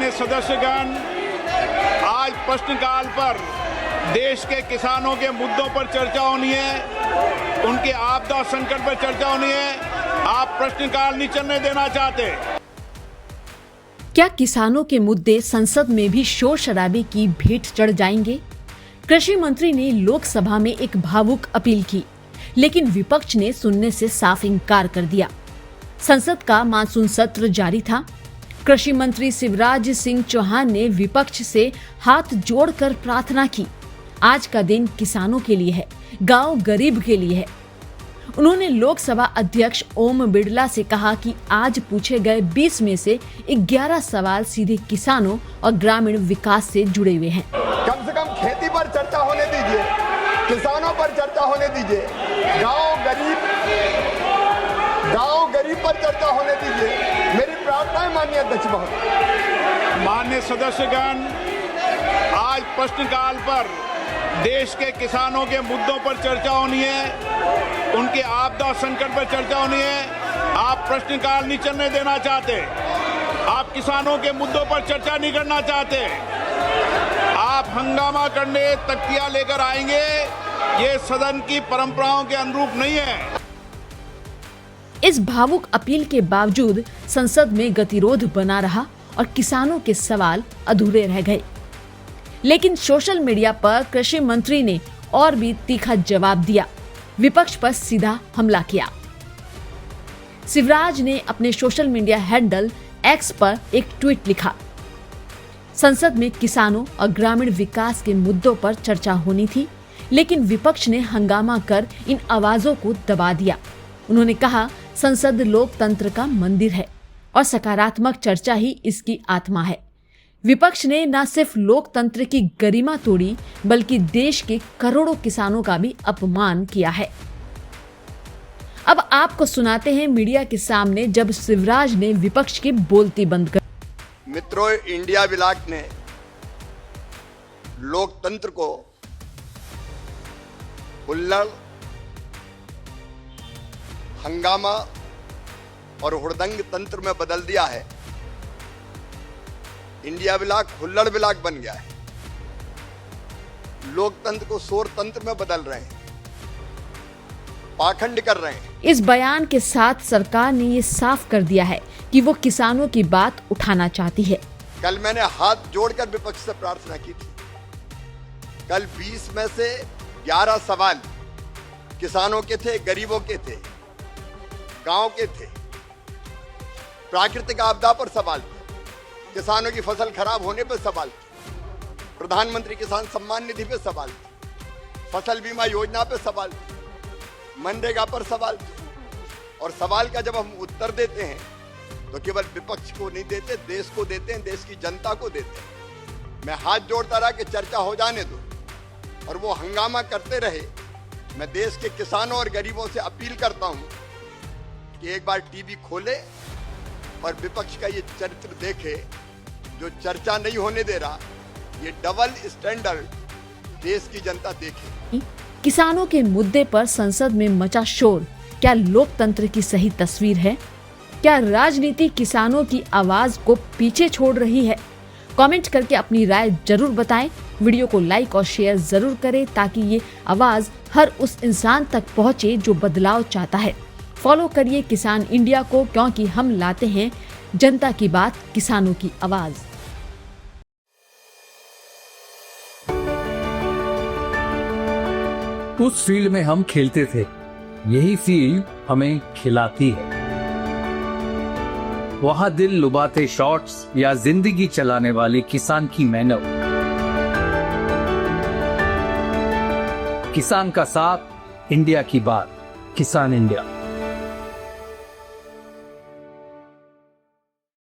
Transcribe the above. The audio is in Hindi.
माननीय सदस्यगण, आज प्रश्नकाल पर देश के किसानों के मुद्दों पर चर्चा होनी है, उनके आपदा संकट पर चर्चा होनी है। आप प्रश्नकाल नहीं चलने देना चाहते। क्या किसानों के मुद्दे संसद में भी शोर शराबे की भेंट चढ़ जाएंगे? कृषि मंत्री ने लोकसभा में एक भावुक अपील की, लेकिन विपक्ष ने सुनने से साफ इनकार कर दिया। संसद का मानसून सत्र जारी था। कृषि मंत्री शिवराज सिंह चौहान ने विपक्ष से हाथ जोड़कर प्रार्थना की। आज का दिन किसानों के लिए है, गांव गरीब के लिए है। उन्होंने लोकसभा अध्यक्ष ओम बिड़ला से कहा कि आज पूछे गए 20 में से 11 सवाल सीधे किसानों और ग्रामीण विकास से जुड़े हुए हैं। कम से कम खेती पर चर्चा होने दीजिए, किसानों पर चर्चा होने दीजिए, गांव गरीब पर चर्चा होने दीजिए। मेरी प्रार्थना है माननीय अध्यक्ष महोदय। माननीय सदस्यगण, आज प्रश्नकाल पर देश के किसानों के मुद्दों पर चर्चा होनी है, उनके आपदा संकट पर चर्चा होनी है। आप प्रश्नकाल नहीं चलने देना चाहते। आप किसानों के मुद्दों पर चर्चा नहीं करना चाहते। आप हंगामा करने तख्तियां लेकर आएंगे, ये सदन की परंपराओं के अनुरूप नहीं है। इस भावुक अपील के बावजूद संसद में गतिरोध बना रहा और किसानों के सवाल अधूरे रह गए। लेकिन सोशल मीडिया पर कृषि मंत्री ने और भी तीखा जवाब दिया, विपक्ष पर सीधा हमला किया। शिवराज ने अपने सोशल मीडिया हैंडल एक्स पर एक ट्वीट लिखा, संसद में किसानों और ग्रामीण विकास के मुद्दों पर चर्चा होनी थी, लेकिन विपक्ष ने हंगामा कर इन आवाजों को दबा दिया। उन्होंने कहा, संसद लोकतंत्र का मंदिर है और सकारात्मक चर्चा ही इसकी आत्मा है। विपक्ष ने न सिर्फ लोकतंत्र की गरिमा तोड़ी, बल्कि देश के करोड़ों किसानों का भी अपमान किया है। अब आपको सुनाते हैं मीडिया के सामने जब शिवराज ने विपक्ष की बोलती बंद कर। मित्रों, इंडिया ब्लॉक ने लोकतंत्र को हुल्लड़, हंगामा और हुड़दंग तंत्र में बदल दिया है। इंडिया ब्लॉक हुल्लड़ ब्लॉक बन गया है। लोकतंत्र को शोर तंत्र में बदल रहे हैं, पाखंड कर रहे हैं। इस बयान के साथ सरकार ने ये साफ कर दिया है कि वो किसानों की बात उठाना चाहती है। कल मैंने हाथ जोड़कर विपक्ष से प्रार्थना की थी। कल 20 में से 11 सवाल किसानों के थे, गरीबों के थे, गांव के थे। प्राकृतिक आपदा पर सवाल थे, किसानों की फसल खराब होने पर सवाल थे, प्रधानमंत्री किसान सम्मान निधि पे सवाल थे, फसल बीमा योजना पे सवाल थे, मनरेगा पर सवाल थे। और सवाल का जब हम उत्तर देते हैं तो केवल विपक्ष को नहीं देते, देश को देते हैं, देश की जनता को देते हैं। मैं हाथ जोड़ता रहा कि चर्चा हो जाने दो, और वो हंगामा करते रहे। मैं देश के किसानों और गरीबों से अपील करता हूं कि एक बार टीवी खोले और विपक्ष का ये चरित्र देखे, जो चर्चा नहीं होने दे रहा। ये डबल स्टैंडर्ड देश की जनता देखे। किसानों के मुद्दे पर संसद में मचा शोर क्या लोकतंत्र की सही तस्वीर है? क्या राजनीति किसानों की आवाज को पीछे छोड़ रही है? कमेंट करके अपनी राय जरूर बताएं। वीडियो को लाइक और शेयर जरूर करें ताकि ये आवाज हर उस इंसान तक पहुंचे जो बदलाव चाहता है। फॉलो करिए किसान इंडिया को, क्योंकि हम लाते हैं जनता की बात, किसानों की आवाज। उस फील्ड में हम खेलते थे, यही फील्ड हमें खिलाती है। वहां दिल लुभाते शॉट्स या जिंदगी चलाने वाले किसान की मेहनत, किसान का साथ, इंडिया की बात, किसान इंडिया।